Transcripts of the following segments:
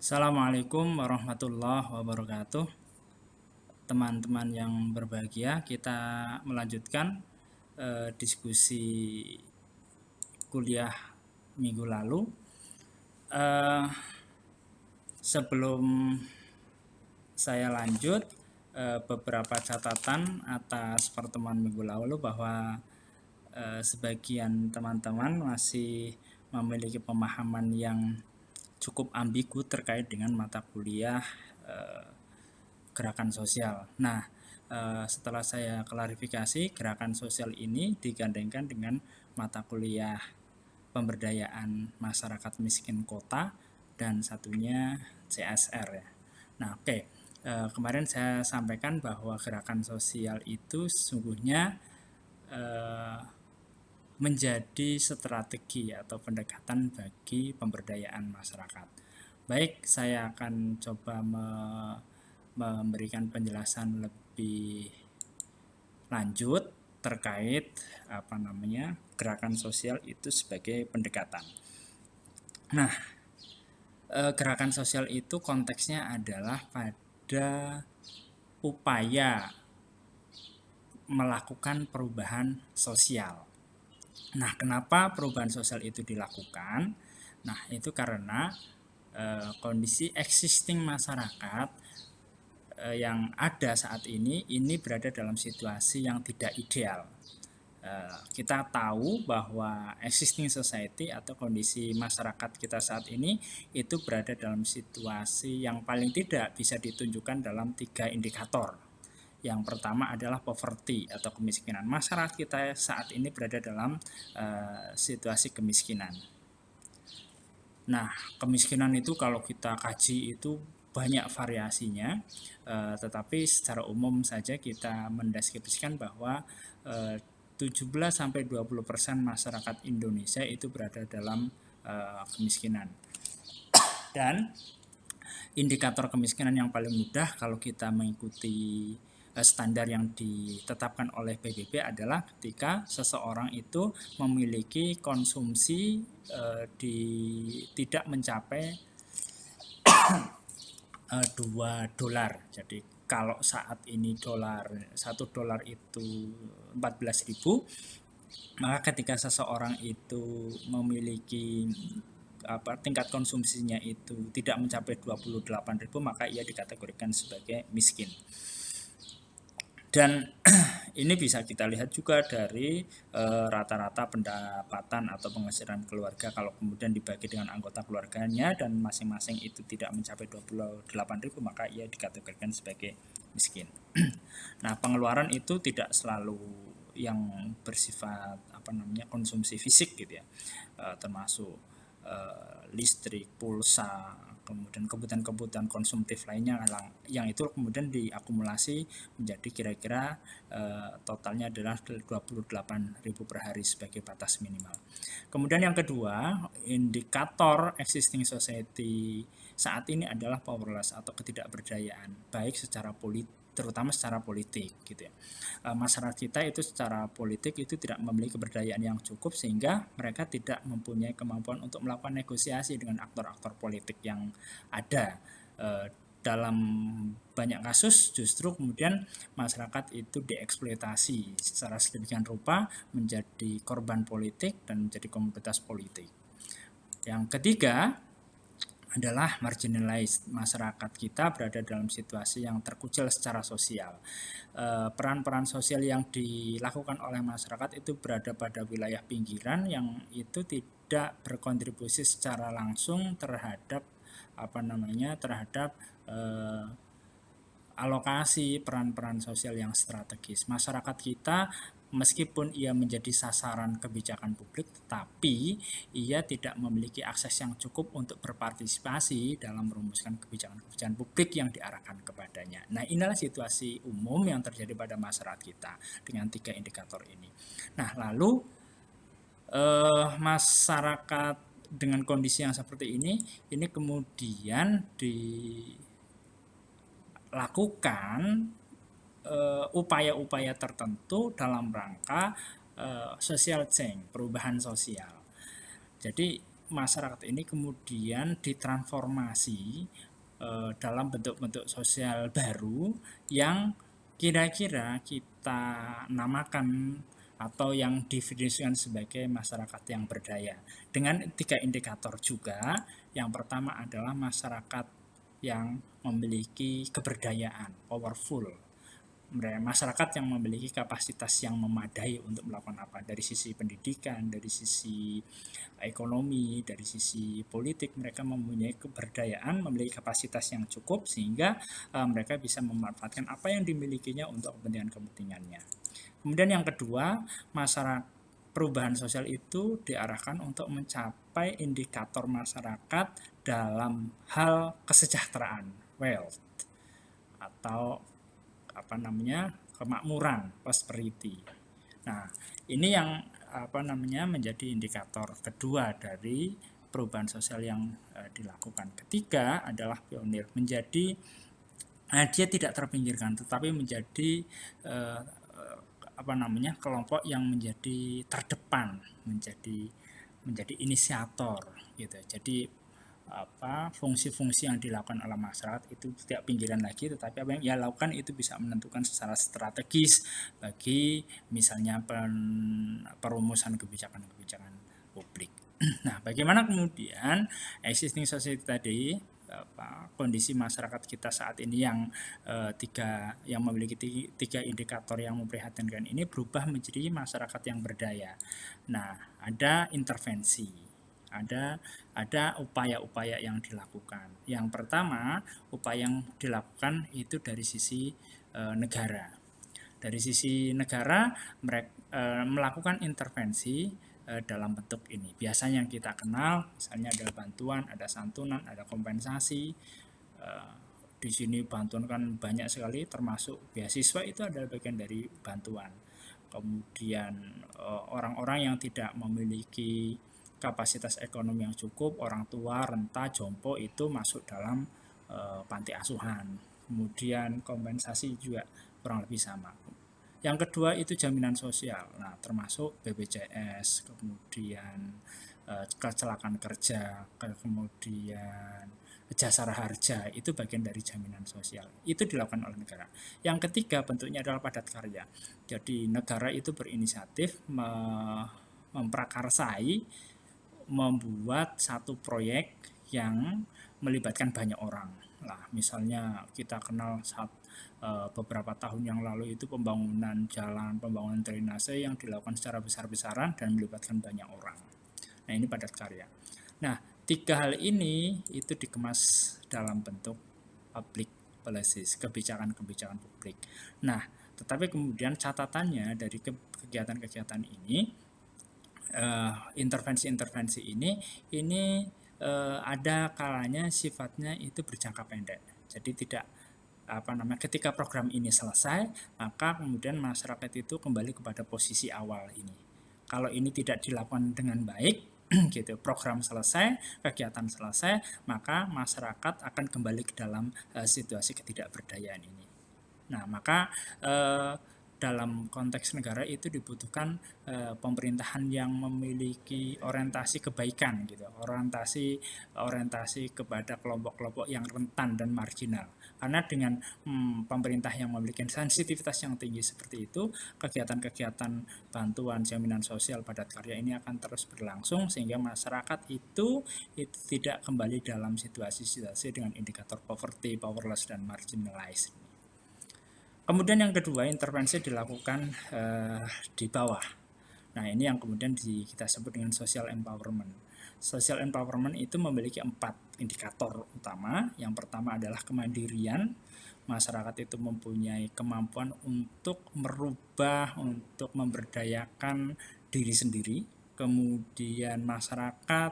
Assalamualaikum warahmatullahi wabarakatuh. Teman-teman yang berbahagia, kita melanjutkan diskusi kuliah minggu lalu. Eh, Sebelum saya lanjut, beberapa catatan atas pertemuan minggu lalu bahwa sebagian teman-teman masih memiliki pemahaman yang cukup ambigu terkait dengan mata kuliah gerakan sosial. Nah, setelah saya klarifikasi, gerakan sosial ini digandengkan dengan mata kuliah pemberdayaan masyarakat miskin kota dan satunya CSR ya. Nah, oke. Kemarin saya sampaikan bahwa gerakan sosial itu sesungguhnya eh, menjadi strategi atau pendekatan bagi pemberdayaan masyarakat. Baik, saya akan coba memberikan penjelasan lebih lanjut terkait gerakan sosial itu sebagai pendekatan. Nah, gerakan sosial itu konteksnya adalah pada upaya melakukan perubahan sosial. Nah, kenapa perubahan sosial itu dilakukan? Nah, itu karena kondisi existing masyarakat yang ada saat ini berada dalam situasi yang tidak ideal. Kita tahu bahwa existing society atau kondisi masyarakat kita saat ini itu berada dalam situasi yang paling tidak bisa ditunjukkan dalam 3 indikator. Yang pertama adalah poverty atau kemiskinan. Masyarakat kita saat ini berada dalam situasi kemiskinan. Nah, kemiskinan itu kalau kita kaji itu banyak variasinya, tetapi secara umum saja kita mendeskripsikan bahwa 17-20% masyarakat Indonesia itu berada dalam kemiskinan. Dan indikator kemiskinan yang paling mudah kalau kita mengikuti standar yang ditetapkan oleh PBB adalah ketika seseorang itu memiliki konsumsi tidak mencapai $2. Jadi kalau saat ini $1 itu 14.000, maka ketika seseorang itu memiliki tingkat konsumsinya itu tidak mencapai 28.000, maka ia dikategorikan sebagai miskin. Dan ini bisa kita lihat juga dari rata-rata pendapatan atau penghasilan keluarga kalau kemudian dibagi dengan anggota keluarganya dan masing-masing itu tidak mencapai 28.000, maka ia dikategorikan sebagai miskin. Nah, pengeluaran itu tidak selalu yang bersifat konsumsi fisik gitu ya, termasuk listrik, pulsa, kemudian kebutuhan-kebutuhan konsumtif lainnya yang itu kemudian diakumulasi menjadi kira-kira totalnya adalah 28.000 per hari sebagai batas minimal. Kemudian yang kedua, indikator existing society saat ini adalah powerless atau ketidakberdayaan, baik secara politik terutama secara politik gitu ya. Masyarakat kita itu secara politik itu tidak memiliki keberdayaan yang cukup sehingga mereka tidak mempunyai kemampuan untuk melakukan negosiasi dengan aktor-aktor politik yang ada. Dalam banyak kasus justru kemudian masyarakat itu dieksploitasi secara sedemikian rupa menjadi korban politik dan menjadi komoditas politik. Yang ketiga adalah marginalized. Masyarakat kita berada dalam situasi yang terkucil secara sosial. Peran-peran sosial yang dilakukan oleh masyarakat itu berada pada wilayah pinggiran yang itu tidak berkontribusi secara langsung terhadap alokasi peran-peran sosial yang strategis. Masyarakat kita meskipun ia menjadi sasaran kebijakan publik, tetapi ia tidak memiliki akses yang cukup untuk berpartisipasi dalam merumuskan kebijakan-kebijakan publik yang diarahkan kepadanya. Nah, inilah situasi umum yang terjadi pada masyarakat kita dengan 3 indikator ini. Nah, lalu masyarakat dengan kondisi yang seperti ini kemudian dilakukan upaya-upaya tertentu dalam rangka social change, perubahan sosial. Jadi masyarakat ini kemudian ditransformasi dalam bentuk-bentuk sosial baru yang kira-kira kita namakan atau yang didefinisikan sebagai masyarakat yang berdaya dengan 3 indikator juga. Yang pertama adalah masyarakat yang memiliki keberdayaan, powerful, masyarakat yang memiliki kapasitas yang memadai untuk melakukan apa, dari sisi pendidikan, dari sisi ekonomi, dari sisi politik. Mereka mempunyai keberdayaan, memiliki kapasitas yang cukup sehingga mereka bisa memanfaatkan apa yang dimilikinya untuk kepentingan-kepentingannya. Kemudian yang kedua, masyarakat perubahan sosial itu diarahkan untuk mencapai indikator masyarakat dalam hal kesejahteraan, wealth, atau kemakmuran, prosperity. Nah, ini yang menjadi indikator kedua dari perubahan sosial yang dilakukan. Ketiga adalah pionir, menjadi dia tidak terpinggirkan tetapi menjadi kelompok yang menjadi terdepan, menjadi inisiator gitu. Jadi fungsi-fungsi yang dilakukan oleh masyarakat itu tidak pinggiran lagi, tetapi apa yang ia lakukan itu bisa menentukan secara strategis bagi misalnya perumusan kebijakan-kebijakan publik. Nah, bagaimana kemudian existing society tadi, kondisi masyarakat kita saat ini yang memiliki 3 indikator yang memprihatinkan ini berubah menjadi masyarakat yang berdaya. Nah, ada intervensi, ada upaya-upaya yang dilakukan. Yang pertama, upaya yang dilakukan itu dari sisi negara. Dari sisi negara, mereka melakukan intervensi dalam bentuk ini. Biasanya yang kita kenal, misalnya ada bantuan, ada santunan, ada kompensasi. Di sini bantuan kan banyak sekali, termasuk beasiswa itu adalah bagian dari bantuan. Kemudian orang-orang yang tidak memiliki kapasitas ekonomi yang cukup, orang tua, renta, jompo itu masuk dalam panti asuhan. Kemudian kompensasi juga kurang lebih sama. Yang kedua itu jaminan sosial, nah termasuk BPJS, kemudian kecelakaan kerja, kemudian jasara harja, itu bagian dari jaminan sosial. Itu dilakukan oleh negara. Yang ketiga bentuknya adalah padat karya. Jadi negara itu berinisiatif memprakarsai, membuat satu proyek yang melibatkan banyak orang. Nah, misalnya kita kenal beberapa tahun yang lalu itu pembangunan jalan, pembangunan drainase yang dilakukan secara besar-besaran dan melibatkan banyak orang. Nah, ini padat karya. Nah, 3 hal ini itu dikemas dalam bentuk public policies, kebijakan-kebijakan publik. Nah, tetapi kemudian catatannya dari kegiatan-kegiatan ini, intervensi-intervensi ini ada kalanya sifatnya itu berjangka pendek. Jadi tidak ketika program ini selesai, maka kemudian masyarakat itu kembali kepada posisi awal ini. Kalau ini tidak dilakukan dengan baik, gitu, program selesai, kegiatan selesai, maka masyarakat akan kembali ke dalam situasi ketidakberdayaan ini. Nah, maka dalam konteks negara itu dibutuhkan pemerintahan yang memiliki orientasi kebaikan gitu, orientasi kepada kelompok-kelompok yang rentan dan marginal. Karena dengan pemerintah yang memiliki sensitivitas yang tinggi seperti itu, kegiatan-kegiatan bantuan jaminan sosial padat karya ini akan terus berlangsung sehingga masyarakat itu tidak kembali dalam situasi-situasi dengan indikator poverty, powerless, dan marginalized. Kemudian yang kedua, intervensi dilakukan di bawah. Nah, ini yang kemudian kita sebut dengan social empowerment. Social empowerment itu memiliki 4 indikator utama. Yang pertama adalah kemandirian. Masyarakat itu mempunyai kemampuan untuk merubah, untuk memberdayakan diri sendiri. Kemudian masyarakat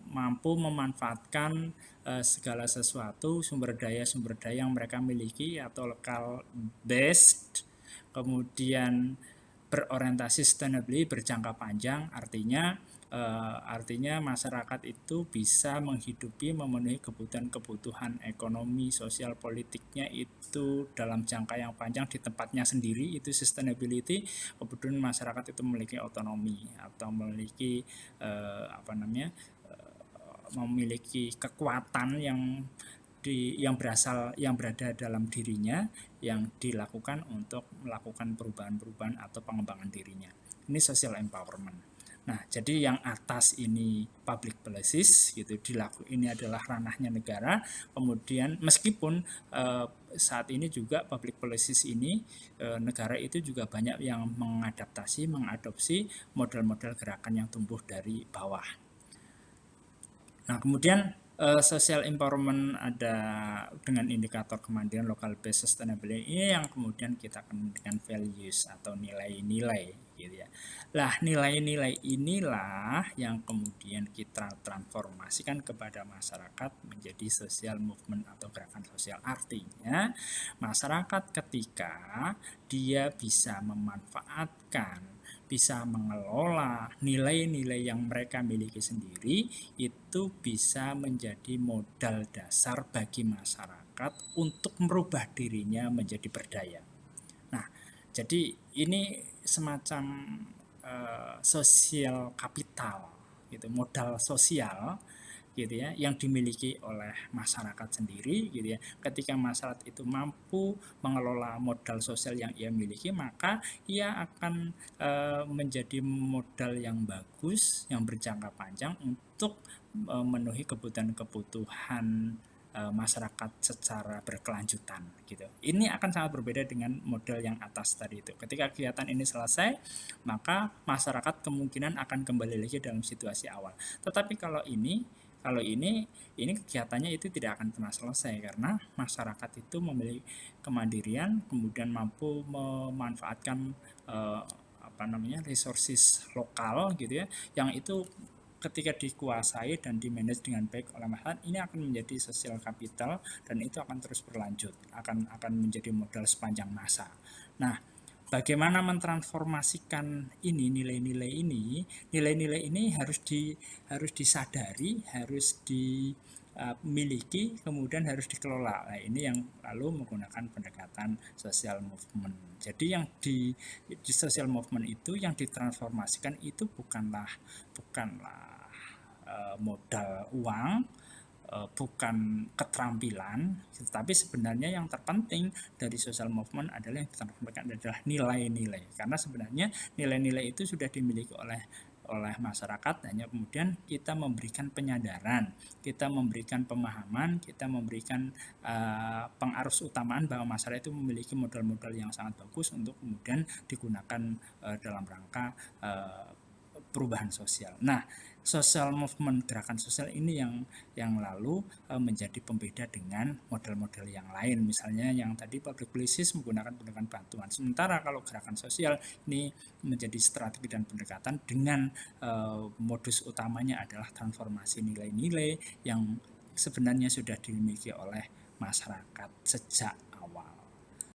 mampu memanfaatkan segala sesuatu, sumber daya yang mereka miliki atau local based. Kemudian berorientasi sustainably, berjangka panjang, artinya Artinya masyarakat itu bisa menghidupi, memenuhi kebutuhan-kebutuhan ekonomi, sosial, politiknya itu dalam jangka yang panjang di tempatnya sendiri, itu sustainability. Kemudian masyarakat itu memiliki otonomi atau memiliki memiliki kekuatan yang berada dalam dirinya, yang dilakukan untuk melakukan perubahan-perubahan atau pengembangan dirinya. Ini social empowerment. Nah, jadi yang atas ini public policies gitu, ini adalah ranahnya negara. Kemudian meskipun saat ini juga public policies ini negara itu juga banyak yang mengadopsi model-model gerakan yang tumbuh dari bawah. Nah, kemudian social empowerment ada dengan indikator kemandirian local based sustainability ini yang kemudian kita kenal dengan values atau nilai-nilai gitu ya. Lah, nilai-nilai inilah yang kemudian kita transformasikan kepada masyarakat menjadi social movement atau gerakan sosial. Artinya, masyarakat ketika dia bisa memanfaatkan, bisa mengelola nilai-nilai yang mereka miliki sendiri, itu bisa menjadi modal dasar bagi masyarakat untuk merubah dirinya menjadi berdaya. Nah, jadi ini semacam sosial kapital, gitu, modal sosial gitu ya, yang dimiliki oleh masyarakat sendiri gitu ya. Ketika masyarakat itu mampu mengelola modal sosial yang ia miliki, maka ia akan menjadi modal yang bagus, yang berjangka panjang untuk memenuhi kebutuhan-kebutuhan masyarakat secara berkelanjutan gitu. Ini akan sangat berbeda dengan model yang atas tadi itu. Ketika kegiatan ini selesai, maka masyarakat kemungkinan akan kembali lagi dalam situasi awal. Tetapi kalau ini kegiatannya itu tidak akan pernah selesai karena masyarakat itu memiliki kemandirian, kemudian mampu memanfaatkan resources lokal gitu ya, yang itu ketika dikuasai dan dimanage dengan baik oleh masyarakat, ini akan menjadi sosial kapital dan itu akan terus berlanjut, akan menjadi modal sepanjang masa. Nah, bagaimana mentransformasikan ini nilai-nilai ini harus disadari, harus dimiliki, kemudian harus dikelola. Nah, ini yang lalu menggunakan pendekatan social movement. Jadi yang di social movement itu yang ditransformasikan itu bukanlah modal uang, bukan keterampilan, tetapi sebenarnya yang terpenting dari social movement adalah yang disampaikan adalah nilai-nilai. Karena sebenarnya nilai-nilai itu sudah dimiliki oleh masyarakat, hanya kemudian kita memberikan penyadaran, kita memberikan pemahaman, kita memberikan pengarus utamaan bahwa masyarakat itu memiliki modal-modal yang sangat bagus untuk kemudian digunakan dalam rangka perubahan sosial. Nah, social movement gerakan sosial ini yang lalu menjadi pembeda dengan model-model yang lain. Misalnya yang tadi public policies menggunakan pendekatan bantuan. Sementara kalau gerakan sosial ini menjadi strategi dan pendekatan dengan modus utamanya adalah transformasi nilai-nilai yang sebenarnya sudah dimiliki oleh masyarakat sejak awal.